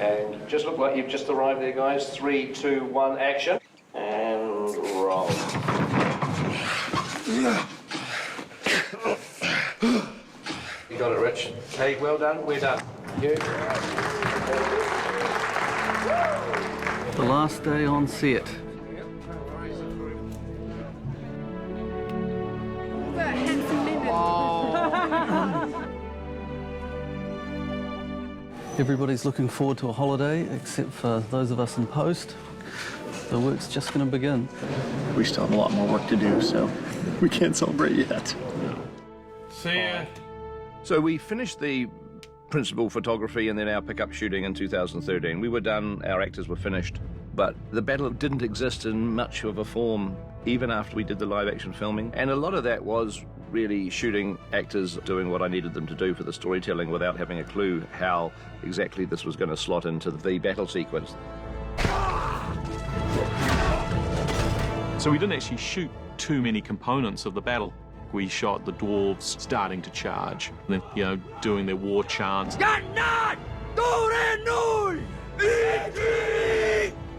And just look like you've just arrived there, guys. 3, 2, 1, action. And roll. You got it, Rich. Hey, well done. We're done. You. The last day on set. Everybody's looking forward to a holiday, except for those of us in post. The work's just going to begin. We still have a lot more work to do, so we can't celebrate yet. See ya. So we finished the principal photography and then our pickup shooting in 2013. We were done, our actors were finished, but the battle didn't exist in much of a form even after we did the live-action filming. And a lot of that was really shooting actors doing what I needed them to do for the storytelling without having a clue how exactly this was going to slot into the battle sequence. So we didn't actually shoot too many components of the battle. We shot the dwarves starting to charge, then, you know, doing their war chants. But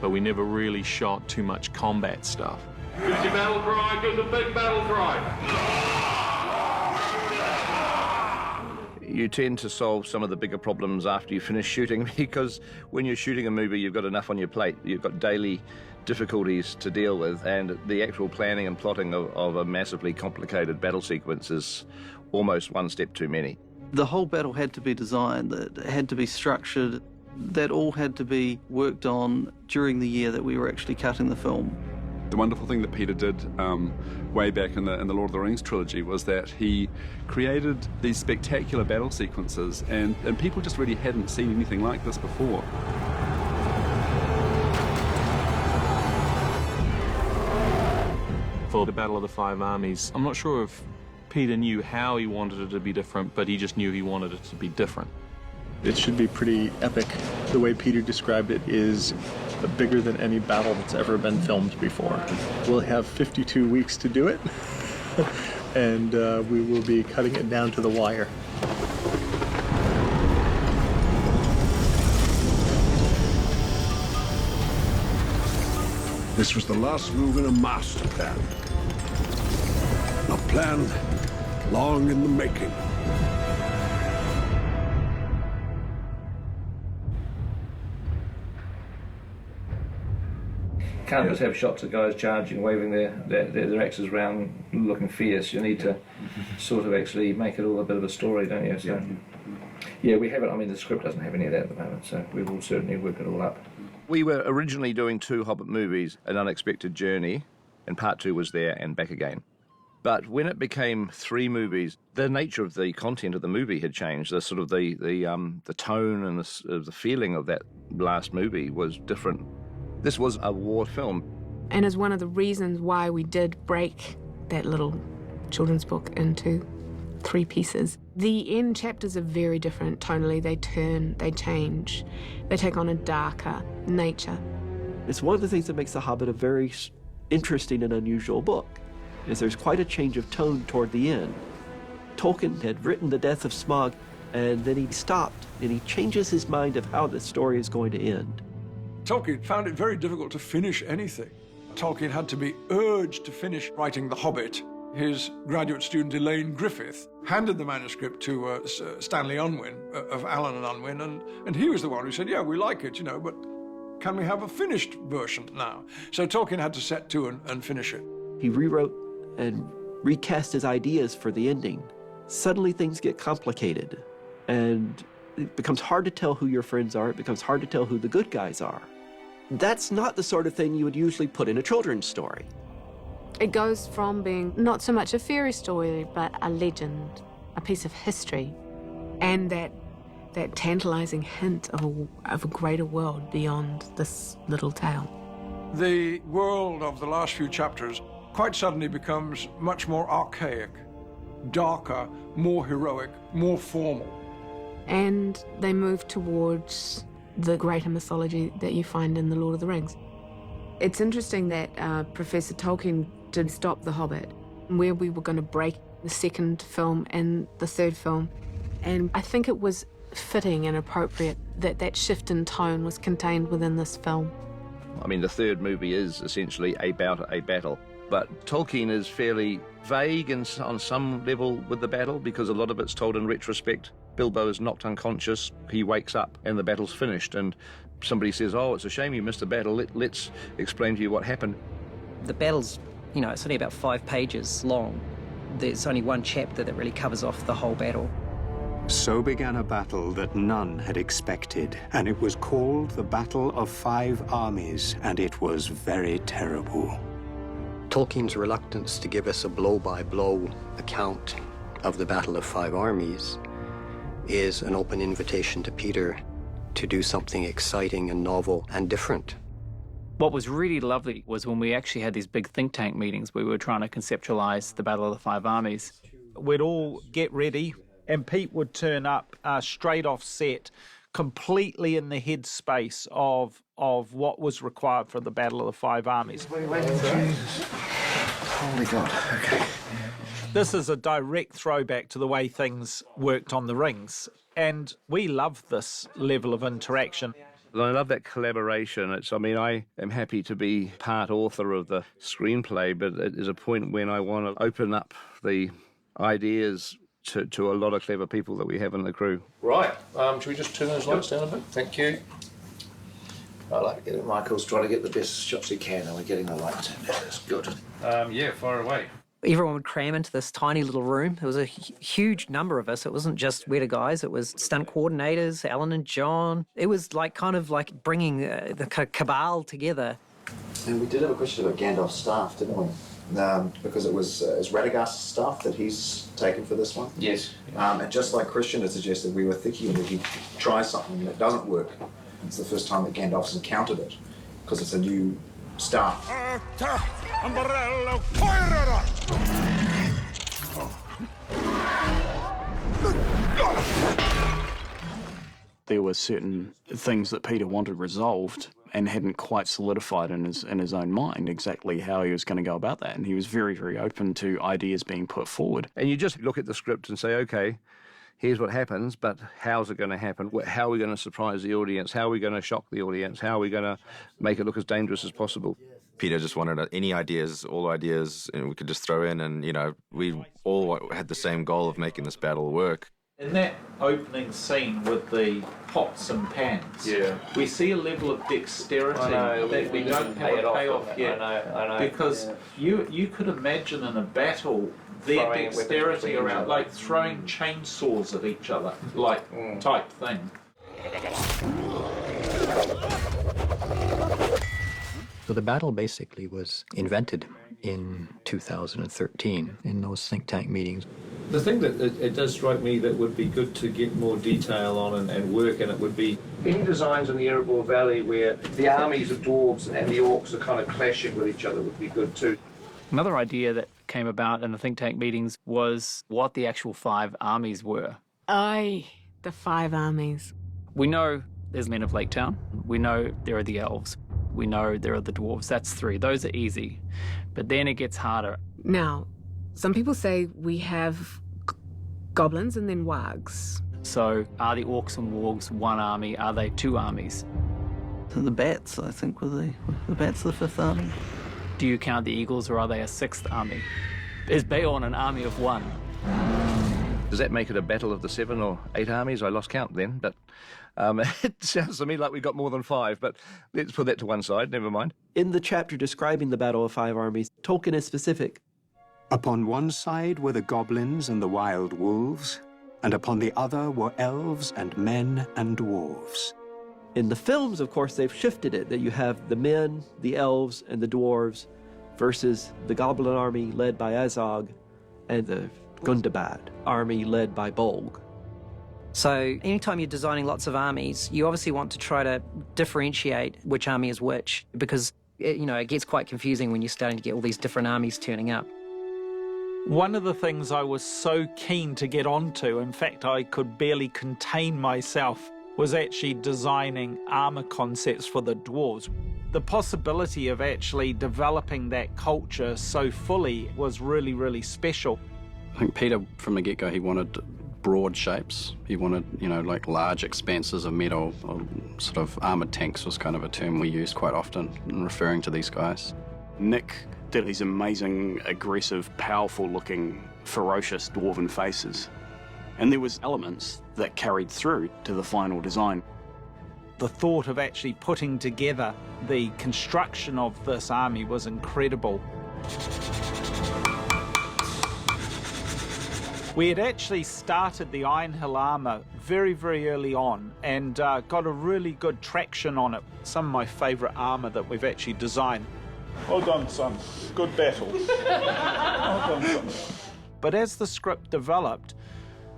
we never really shot too much combat stuff. Give us your battle cry, give us a big battle cry. You tend to solve some of the bigger problems after you finish shooting, because when you're shooting a movie, you've got enough on your plate. You've got daily difficulties to deal with, and the actual planning and plotting of a massively complicated battle sequence is almost one step too many. The whole battle had to be designed, it had to be structured, that all had to be worked on during the year that we were actually cutting the film. The wonderful thing that Peter did way back in the Lord of the Rings trilogy was that he created these spectacular battle sequences, and people just really hadn't seen anything like this before. For the Battle of the Five Armies, I'm not sure if Peter knew how he wanted it to be different, but he just knew he wanted it to be different. It should be pretty epic. The way Peter described it is bigger than any battle that's ever been filmed before. We'll have 52 weeks to do it, and we will be cutting it down to the wire. This was the last move in a master plan. A plan long in the making. You can't just have shots of guys charging, waving their axes around, looking fierce. You need to sort of actually make it all a bit of a story, don't you? So, yeah, we have it. I mean, the script doesn't have any of that at the moment, so we will certainly work it all up. We were originally doing 2 Hobbit movies, An Unexpected Journey, and part 2 was there, and Back Again. But when it became 3 movies, the nature of the content of the movie had changed. The sort of the tone and the feeling of that last movie was different. This was a war film. And is one of the reasons why we did break that little children's book into 3 pieces. The end chapters are very different tonally. They turn, they change, they take on a darker nature. It's one of the things that makes The Hobbit a very interesting and unusual book, is there's quite a change of tone toward the end. Tolkien had written The Death of Smaug, and then he stopped, and he changes his mind of how the story is going to end. Tolkien found it very difficult to finish anything. Tolkien had to be urged to finish writing The Hobbit. His graduate student, Elaine Griffith, handed the manuscript to Stanley Unwin of Allen and Unwin, and he was the one who said, yeah, we like it, you know, but can we have a finished version now? So Tolkien had to set to and finish it. He rewrote and recast his ideas for the ending. Suddenly things get complicated, and it becomes hard to tell who your friends are. It becomes hard to tell who the good guys are. That's not the sort of thing you would usually put in a children's story. It goes from being not so much a fairy story, but a legend, a piece of history, and that tantalizing hint of a greater world beyond this little tale. The world of the last few chapters quite suddenly becomes much more archaic, darker, more heroic, more formal. And they move towards the greater mythology that you find in The Lord of the Rings. It's interesting that Professor Tolkien did stop The Hobbit, where we were going to break the second film and the third film. And I think it was fitting and appropriate that that shift in tone was contained within this film. I mean, the third movie is essentially about a battle, but Tolkien is fairly vague on some level with the battle because a lot of it's told in retrospect. Bilbo is knocked unconscious, he wakes up and the battle's finished, and somebody says, oh, it's a shame you missed a battle, let's explain to you what happened. The battle's, it's only about 5 pages long. There's only one chapter that really covers off the whole battle. So began a battle that none had expected, and it was called the Battle of 5 Armies, and it was very terrible. Tolkien's reluctance to give us a blow-by-blow account of the Battle of 5 Armies is an open invitation to Peter to do something exciting and novel and different. What was really lovely was when we actually had these big think tank meetings where we were trying to conceptualize the Battle of the 5 Armies. We'd all get ready, and Pete would turn up straight off set, completely in the headspace of what was required for the Battle of the 5 Armies. Holy God, okay. This is a direct throwback to the way things worked on the rings, and we love this level of interaction. I love that collaboration. I am happy to be part author of the screenplay, but it is a point when I want to open up the ideas to a lot of clever people that we have in the crew. Right, should we just turn those lights down a bit? Thank you. I like to get it. Michael's trying to get the best shots he can, and we're getting the lights in there. That's good. Yeah, fire away. Everyone would cram into this tiny little room. There was a huge number of us. It wasn't just Weta guys. It was stunt coordinators, Alan and John. It was kind of like bringing the cabal together. And we did have a question about Gandalf's staff, didn't we? Because it was Radagast's staff that he's taken for this one. Yes. And just like Christian had suggested, we were thinking that he tries something and it doesn't work. It's the first time that Gandalf's encountered it, because it's a new staff. There were certain things that Peter wanted resolved and hadn't quite solidified in his own mind exactly how he was going to go about that. And he was very, very open to ideas being put forward. And you just look at the script and say, okay, here's what happens, but how's it going to happen? How are we going to surprise the audience? How are we going to shock the audience? How are we going to make it look as dangerous as possible? Peter just wanted any ideas, all ideas, and we could just throw in, and, we all had the same goal of making this battle work. In that opening scene with the pots and pans, we see a level of dexterity that we don't have a payoff yet. I know. Because you could imagine in a battle their dexterity around, like throwing chainsaws at each other, type thing. So the battle basically was invented in 2013 in those think tank meetings. The thing that it does strike me that would be good to get more detail on and work, and it would be any designs in the Erebor Valley where the armies of dwarves and the orcs are kind of clashing with each other would be good too. Another idea that came about in the think tank meetings was what the actual 5 armies were. Aye, the 5 armies. We know there's men of Lake Town. We know there are the elves. We know there are the dwarves. That's 3. Those are easy. But then it gets harder. Now, some people say we have goblins and then wargs. So are the orcs and wargs one army? Are they 2 armies? The bats, I think, were the bats the 5th army. Do you count the eagles, or are they a 6th army? Is Beorn an army of 1? Does that make it a battle of the 7 or 8 armies? I lost count then, but it sounds to me like we got more than 5, but let's put that to one side, never mind. In the chapter describing the Battle of 5 Armies, Tolkien is specific. Upon one side were the goblins and the wild wolves, and upon the other were elves and men and dwarves. In the films, of course, they've shifted it, that you have the men, the elves, and the dwarves versus the goblin army led by Azog and the Gundabad army led by Bolg. So anytime you're designing lots of armies, you obviously want to try to differentiate which army is which, because it gets quite confusing when you're starting to get all these different armies turning up. One of the things I was so keen to get onto, in fact I could barely contain myself, was actually designing armor concepts for the dwarves. The possibility of actually developing that culture so fully was really, really special. I think Peter, from the get-go, he wanted broad shapes. He wanted, you know, like large expanses of metal, or sort of armoured tanks was kind of a term we used quite often in referring to these guys. Nick did these amazing, aggressive, powerful-looking, ferocious dwarven faces. And there was elements that carried through to the final design. The thought of actually putting together the construction of this army was incredible. We had actually started the Iron Hill armour very, very early on and got a really good traction on it. Some of my favourite armour that we've actually designed. Well done, son. Good battle. Well done, son. But as the script developed,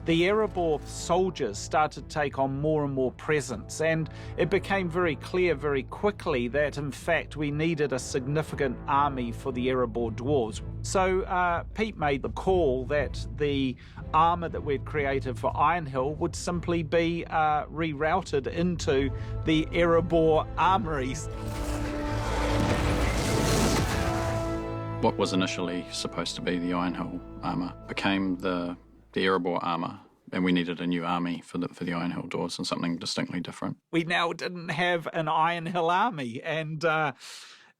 the Erebor soldiers started to take on more and more presence, and it became very clear very quickly that, in fact, we needed a significant army for the Erebor dwarves. So Pete made the call that the armour that we'd created for Iron Hill would simply be rerouted into the Erebor armories. What was initially supposed to be the Iron Hill armour became the Erebor armour, and we needed a new army for the Iron Hill dwarves and something distinctly different. We now didn't have an Iron Hill army, and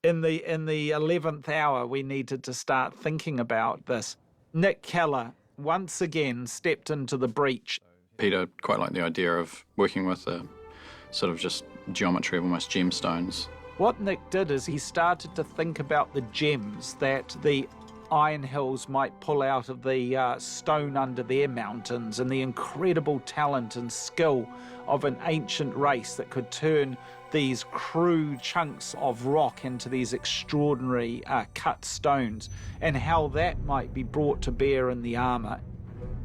in the 11th hour we needed to start thinking about this. Nick Keller once again stepped into the breach. Peter quite liked the idea of working with a sort of just geometry of almost gemstones. What Nick did is he started to think about the gems that the Iron Hills might pull out of the stone under their mountains, and the incredible talent and skill of an ancient race that could turn these crude chunks of rock into these extraordinary cut stones, and how that might be brought to bear in the armour.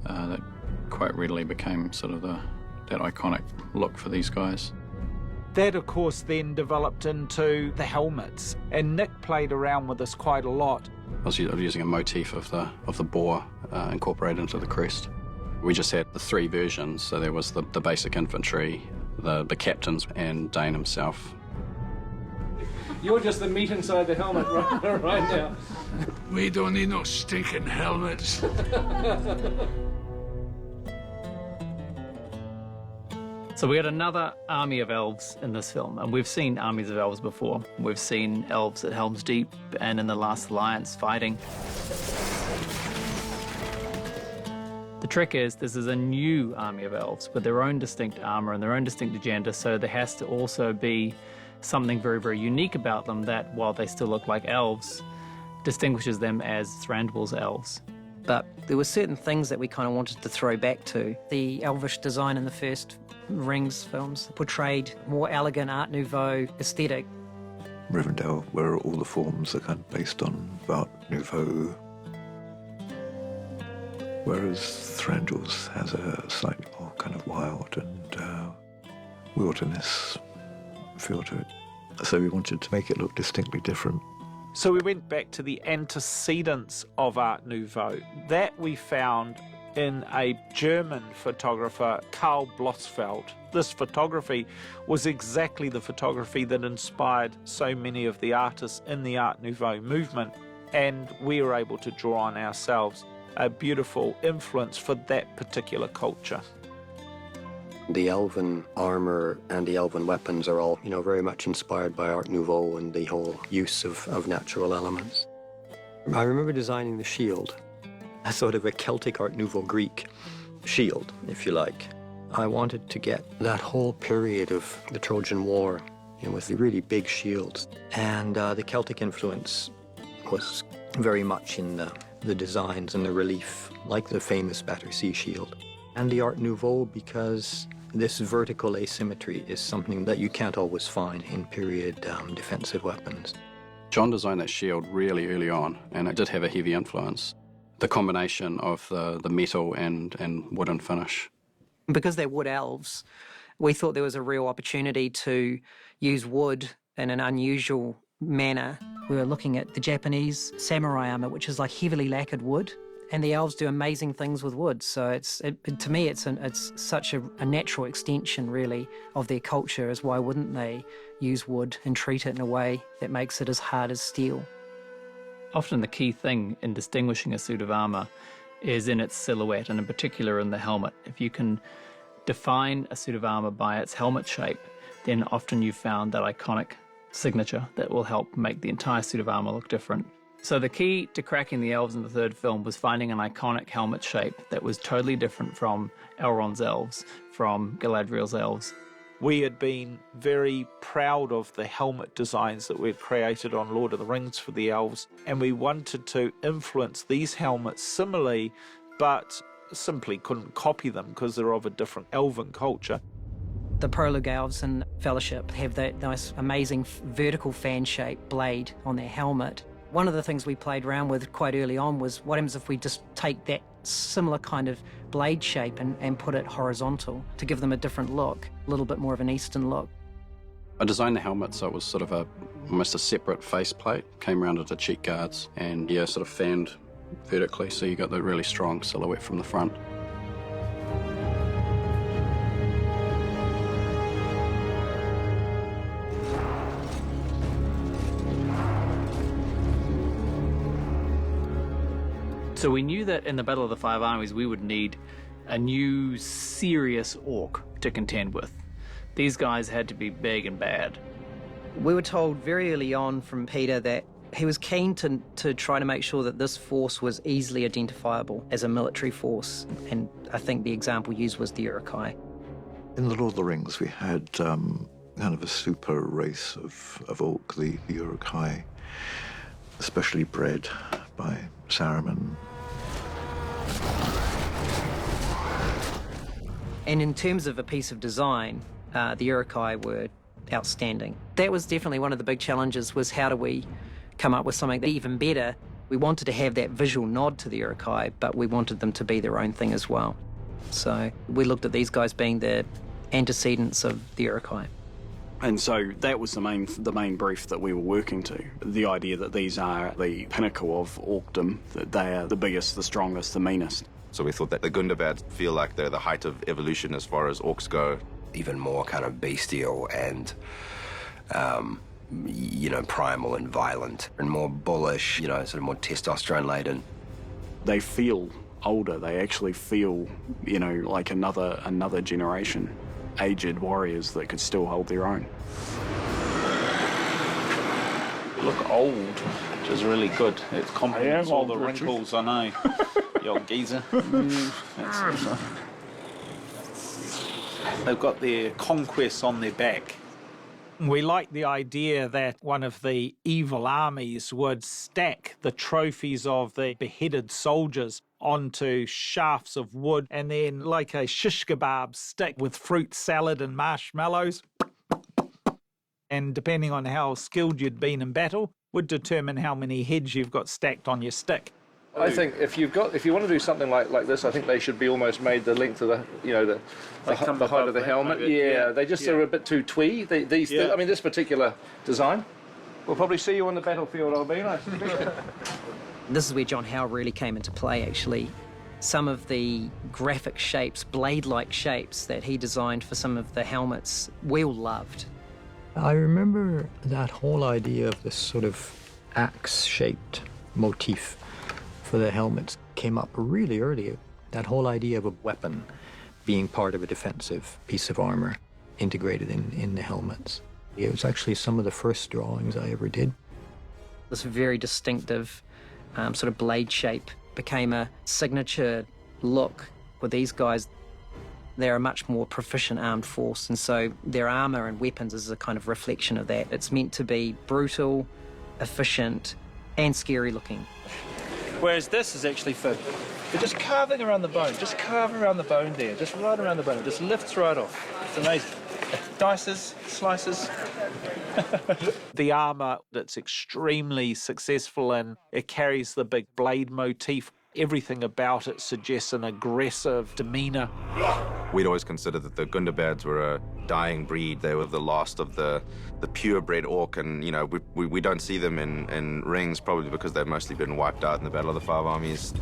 That quite readily became sort of that iconic look for these guys. That, of course, then developed into the helmets, and Nick played around with this quite a lot. I was using a motif of the boar incorporated into the crest. We just had the three versions, so there was the basic infantry, the captains, and Dane himself. You're just the meat inside the helmet right now. We don't need no stinking helmets. So we had another army of elves in this film, and we've seen armies of elves before. We've seen elves at Helm's Deep and in The Last Alliance fighting. The trick is this is a new army of elves with their own distinct armor and their own distinct agenda, so there has to also be something very, very unique about them that, while they still look like elves, distinguishes them as Thranduil's elves. But there were certain things that we kind of wanted to throw back to. The elvish design in the first Rings films portrayed more elegant Art Nouveau aesthetic. Rivendell, where all the forms are kind of based on Art Nouveau, whereas Thranduil's has a slightly more kind of wild and wilderness feel to it. So we wanted to make it look distinctly different. So we went back to the antecedents of Art Nouveau. That we found in a German photographer, Karl Blossfeld. This photography was exactly the photography that inspired so many of the artists in the Art Nouveau movement, and we were able to draw on ourselves a beautiful influence for that particular culture. The elven armor and the elven weapons are all, very much inspired by Art Nouveau and the whole use of natural elements. I remember designing the shield, a sort of a Celtic Art Nouveau Greek shield, if you like. I wanted to get that whole period of the Trojan War, with the really big shields. And the Celtic influence was very much in the designs and the relief, like the famous Battersea shield. And the Art Nouveau, because this vertical asymmetry is something that you can't always find in period defensive weapons. John designed that shield really early on, and it did have a heavy influence. The combination of the metal and wooden finish. Because they're wood elves, we thought there was a real opportunity to use wood in an unusual manner. We were looking at the Japanese samurai armor, which is like heavily lacquered wood, and the elves do amazing things with wood. So to me, it's such a natural extension, really, of their culture. As why wouldn't they use wood and treat it in a way that makes it as hard as steel? Often the key thing in distinguishing a suit of armour is in its silhouette, and in particular in the helmet. If you can define a suit of armor by its helmet shape, then often you've found that iconic signature that will help make the entire suit of armor look different. So the key to cracking the elves in the third film was finding an iconic helmet shape that was totally different from Elrond's elves, from Galadriel's elves. We had been very proud of the helmet designs that we'd created on Lord of the Rings for the elves, and we wanted to influence these helmets similarly, but simply couldn't copy them because they're of a different elven culture. The Prologue elves and Fellowship have that nice, amazing vertical fan-shaped blade on their helmet. One of the things we played around with quite early on was what happens if we just take that similar kind of blade shape and put it horizontal to give them a different look, a little bit more of an Eastern look. I designed the helmet so it was sort of almost a separate faceplate, came around at the cheek guards, and yeah, sort of fanned vertically, so you got the really strong silhouette from the front. So we knew that in the Battle of the Five Armies we would need a new serious orc to contend with. These guys had to be big and bad. We were told very early on from Peter that he was keen to try to make sure that this force was easily identifiable as a military force, and I think the example used was the Uruk-hai. In The Lord of the Rings, we had kind of a super race of orc, the Uruk-hai, especially bred by Saruman. And in terms of a piece of design, the Uruk-hai were outstanding. That was definitely one of the big challenges, was how do we come up with something that even better. We wanted to have that visual nod to the Uruk-hai, but we wanted them to be their own thing as well. So we looked at these guys being the antecedents of the Uruk-hai. And so that was the main brief that we were working to. The idea that these are the pinnacle of orcdom, that they are the biggest, the strongest, the meanest. So we thought that the Gundabad feel like they're the height of evolution as far as orcs go. Even more kind of bestial and, primal and violent, and more bullish, sort of more testosterone-laden. They feel older. They actually feel, like another generation. Aged warriors that could still hold their own. You look old, which is really good. It complements all the wrinkles, I know. You old geezer. They've got their conquests on their back. We like the idea that one of the evil armies would stack the trophies of the beheaded soldiers onto shafts of wood, and then, like a shish kebab stick with fruit salad and marshmallows, and depending on how skilled you'd been in battle, would determine how many heads you've got stacked on your stick. I think if you want to do something like this, I think they should be almost made the length of the height of the helmet. Yeah, they just are a bit too twee. This particular design. We'll probably see you on the battlefield, Albina. This is where John Howe really came into play, actually. Some of the graphic shapes, blade-like shapes that he designed for some of the helmets, we all loved. I remember that whole idea of this sort of axe-shaped motif for the helmets came up really early. That whole idea of a weapon being part of a defensive piece of armor integrated in the helmets. It was actually some of the first drawings I ever did. This very distinctive sort of blade shape became a signature look. With these guys, they're a much more proficient armed force, and so their armor and weapons is a kind of reflection of that. It's meant to be brutal, efficient, and scary looking. Whereas this is actually for just carving around the bone, just carve around the bone there, just right around the bone, it just lifts right off. It's amazing. Dices, slices. The armor that's extremely successful, and it carries the big blade motif. Everything about it suggests an aggressive demeanor. We'd always considered that the Gundabads were a dying breed. They were the last of the purebred orc, and we don't see them in rings, probably because they've mostly been wiped out in the Battle of the Five Armies.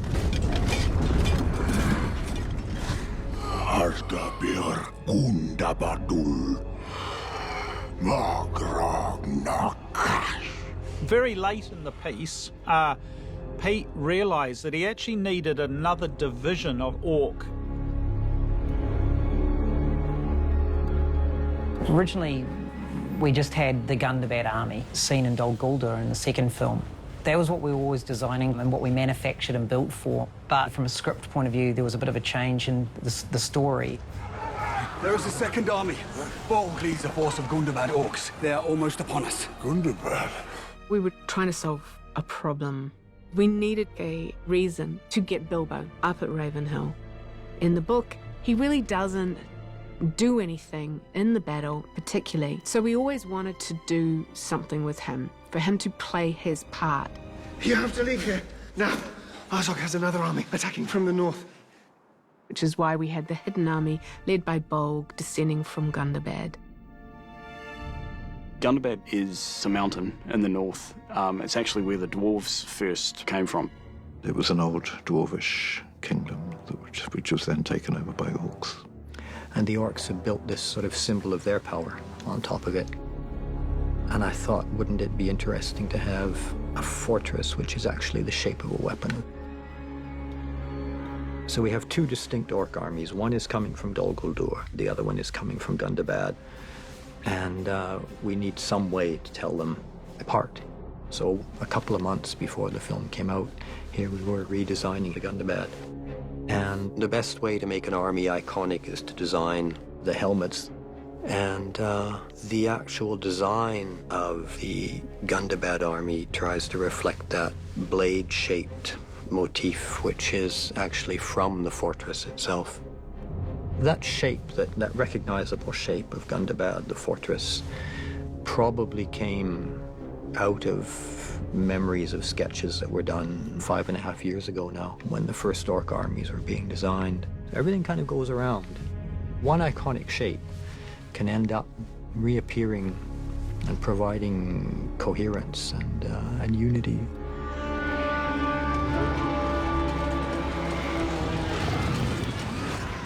Ardabir Gundabadul Magragnak. Very late in the piece, Pete realised that he actually needed another division of orc. Originally, we just had the Gundabad army seen in Dol Guldur in the second film. That was what we were always designing and what we manufactured and built for. But from a script point of view, there was a bit of a change in the story. There is a second army. Bolg leads a force of Gundabad orcs. They are almost upon us. Gundabad? We were trying to solve a problem. We needed a reason to get Bilbo up at Ravenhill. In the book, he really doesn't do anything in the battle particularly. So we always wanted to do something with him, for him to play his part. You have to leave here. Now, Azog has another army attacking from the north. Which is why we had the hidden army led by Bolg descending from Gundabad. Gundabad is a mountain in the north. It's actually where the dwarves first came from. It was an old dwarvish kingdom which was then taken over by orcs. And the orcs had built this sort of symbol of their power on top of it. And I thought, wouldn't it be interesting to have a fortress which is actually the shape of a weapon? So we have two distinct orc armies. One is coming from Dol Guldur, the other one is coming from Gundabad. And we need some way to tell them apart. So a couple of months before the film came out, here we were redesigning the Gundabad. And the best way to make an army iconic is to design the helmets. And the actual design of the Gundabad army tries to reflect that blade-shaped motif, which is actually from the fortress itself. That shape, that recognizable shape of Gundabad, the fortress, probably came out of memories of sketches that were done 5.5 years ago now, when the first orc armies were being designed. Everything kind of goes around. One iconic shape can end up reappearing and providing coherence and unity.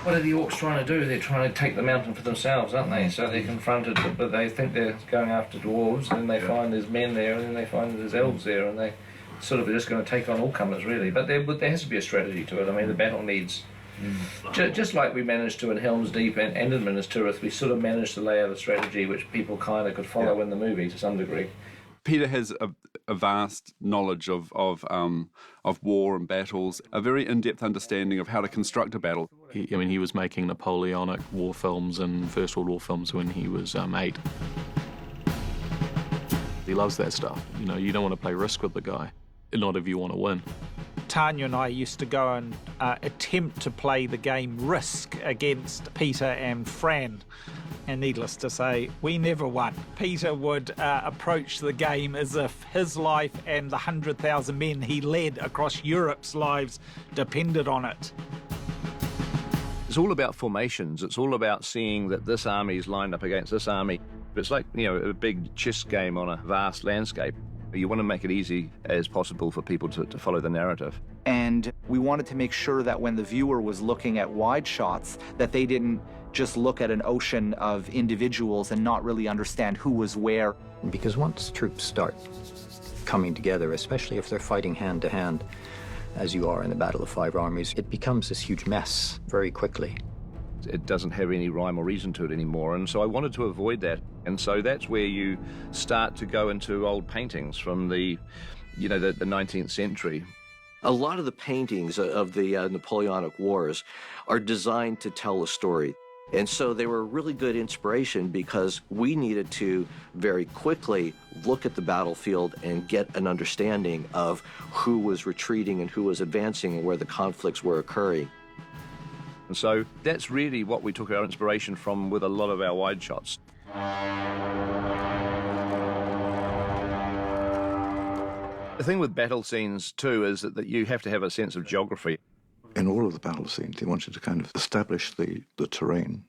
What are the orcs trying to do? They're trying to take the mountain for themselves, aren't they? So they're confronted, but they think they're going after dwarves, and then they find there's men there, and then they find there's elves there, and they sort of are just going to take on all comers, really. But there has to be a strategy to it. I mean, the battle needs... Just like we managed to in Helm's Deep and in Minas Tirith, we sort of managed to lay out a strategy which people kind of could follow in the movie to some degree. Peter has a vast knowledge of war and battles, a very in-depth understanding of how to construct a battle. He was making Napoleonic war films and First World War films when he was 8. He loves that stuff. You don't want to play Risk with the guy, not if you want to win. Tanya and I used to go and attempt to play the game Risk against Peter and Fran. And needless to say, we never won. Peter would approach the game as if his life and the 100,000 men he led across Europe's lives depended on it. It's all about formations. It's all about seeing that this army is lined up against this army. It's like, a big chess game on a vast landscape. You want to make it easy as possible for people to follow the narrative. And we wanted to make sure that when the viewer was looking at wide shots, that they didn't just look at an ocean of individuals and not really understand who was where. Because once troops start coming together, especially if they're fighting hand to hand, as you are in the Battle of Five Armies, it becomes this huge mess very quickly. It doesn't have any rhyme or reason to it anymore, and so I wanted to avoid that. And so that's where you start to go into old paintings from the 19th century. A lot of the paintings of the Napoleonic Wars are designed to tell a story. And so they were a really good inspiration because we needed to very quickly look at the battlefield and get an understanding of who was retreating and who was advancing and where the conflicts were occurring. And so that's really what we took our inspiration from with a lot of our wide shots. The thing with battle scenes, too, is that you have to have a sense of geography. In all of the battle scenes, he wanted to kind of establish the terrain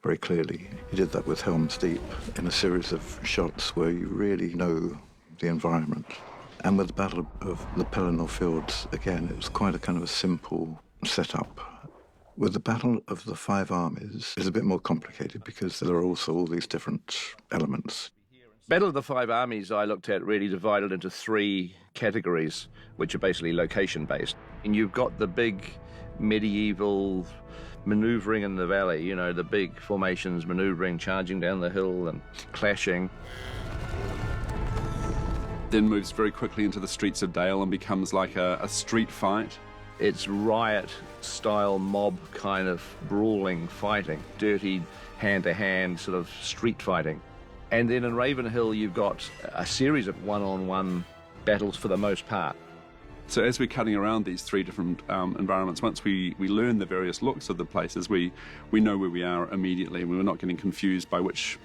very clearly. He did that with Helm's Deep in a series of shots where you really know the environment. And with the Battle of the Pelennor Fields, again, it was quite a kind of a simple setup. With the Battle of the Five Armies, it's a bit more complicated because there are also all these different elements. Battle of the Five Armies I looked at really divided into 3 categories, which are basically location-based. And you've got the big medieval maneuvering in the valley, you know, the big formations maneuvering, charging down the hill and clashing. Then moves very quickly into the streets of Dale and becomes like a street fight. It's riot-style mob kind of brawling, fighting, dirty hand-to-hand sort of street fighting. And then in Ravenhill, you've got a series of one-on-one battles for the most part. So as we're cutting around these 3 different environments, once we learn the various looks of the places, we know where we are immediately. We're not getting confused by which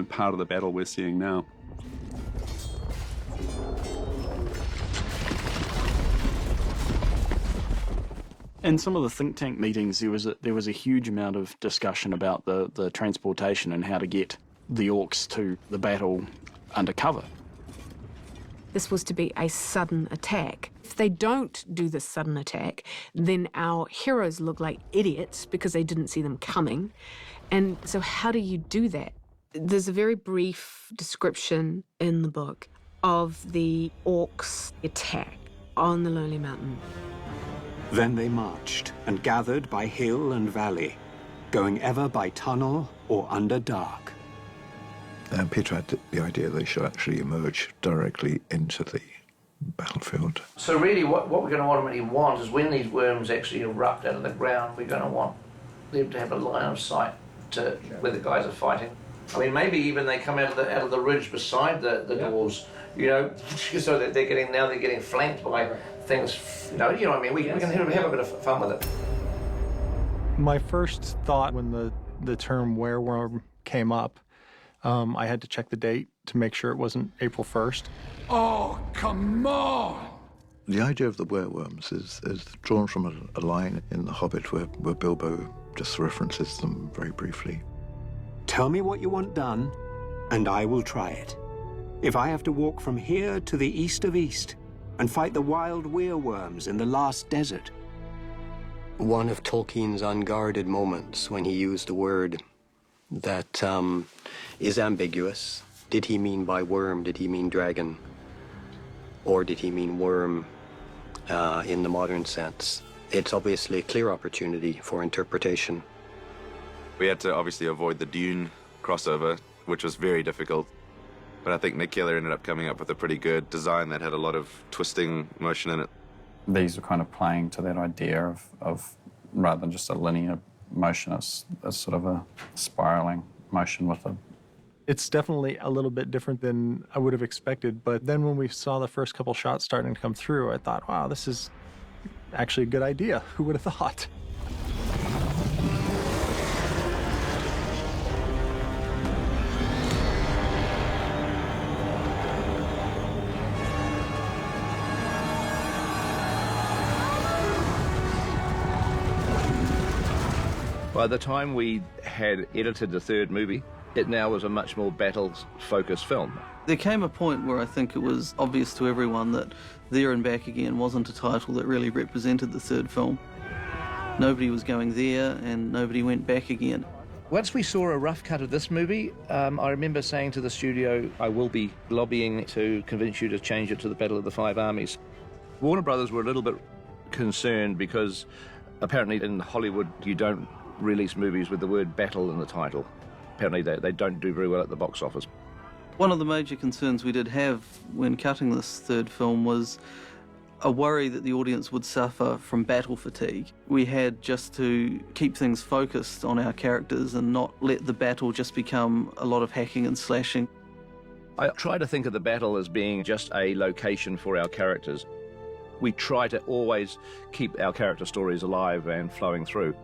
part of the battle we're seeing now. In some of the think tank meetings, there was a huge amount of discussion about the transportation and how to get the orcs to the battle under cover. This was to be a sudden attack. If they don't do this sudden attack, then our heroes look like idiots because they didn't see them coming. And so how do you do that? There's a very brief description in the book of the orcs' attack on the Lonely Mountain. Then they marched and gathered by hill and valley, going ever by tunnel or under dark. And Peter had the idea they should actually emerge directly into the battlefield. So really what we're going to ultimately want is when these worms actually erupt out of the ground, we're going to want them to have a line of sight to where the guys are fighting. I mean, maybe even they come out of the ridge beside the dwarves, you know, so that they're getting flanked by things, you know what I mean? We can have a bit of fun with it. My first thought when the term wereworm came up, I had to check the date to make sure it wasn't April 1st. Oh, come on! The idea of the wereworms is drawn from a line in The Hobbit where Bilbo just references them very briefly. Tell me what you want done, and I will try it. If I have to walk from here to the east of East and fight the wild wereworms in the last desert. One of Tolkien's unguarded moments when he used a word that is ambiguous. Did he mean by worm, did he mean dragon? Or did he mean worm in the modern sense? It's obviously a clear opportunity for interpretation. We had to obviously avoid the Dune crossover, which was very difficult. But I think McKellen ended up coming up with a pretty good design that had a lot of twisting motion in it. These are kind of playing to that idea of rather than just a linear motion, it's sort of a spiraling motion with a... It's definitely a little bit different than I would have expected, but then when we saw the first couple shots starting to come through, I thought, wow, this is actually a good idea. Who would have thought? By the time we had edited the 3rd movie, it now was a much more battle-focused film. There came a point where I think it was obvious to everyone that There and Back Again wasn't a title that really represented the 3rd film. Nobody was going there and nobody went back again. Once we saw a rough cut of this movie, I remember saying to the studio, I will be lobbying to convince you to change it to the Battle of the Five Armies. Warner Brothers were a little bit concerned because apparently in Hollywood you don't release movies with the word battle in the title. Apparently they don't do very well at the box office. One of the major concerns we did have when cutting this 3rd film was a worry that the audience would suffer from battle fatigue. We had just to keep things focused on our characters and not let the battle just become a lot of hacking and slashing. I try to think of the battle as being just a location for our characters. We try to always keep our character stories alive and flowing through.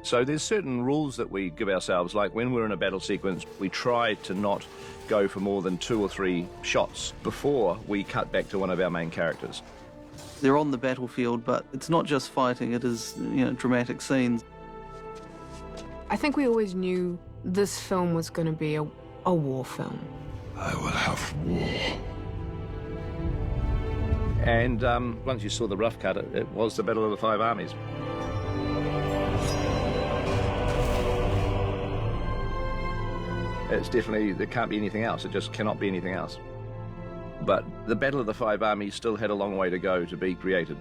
So there's certain rules that we give ourselves, like when we're in a battle sequence, we try to not go for more than 2 or 3 shots before we cut back to one of our main characters. They're on the battlefield, but it's not just fighting, it is, dramatic scenes. I think we always knew this film was going to be a war film. I will have war. And once you saw the rough cut, it was the Battle of the Five Armies. It's definitely, there can't be anything else. It just cannot be anything else. But the Battle of the Five Armies still had a long way to go to be created.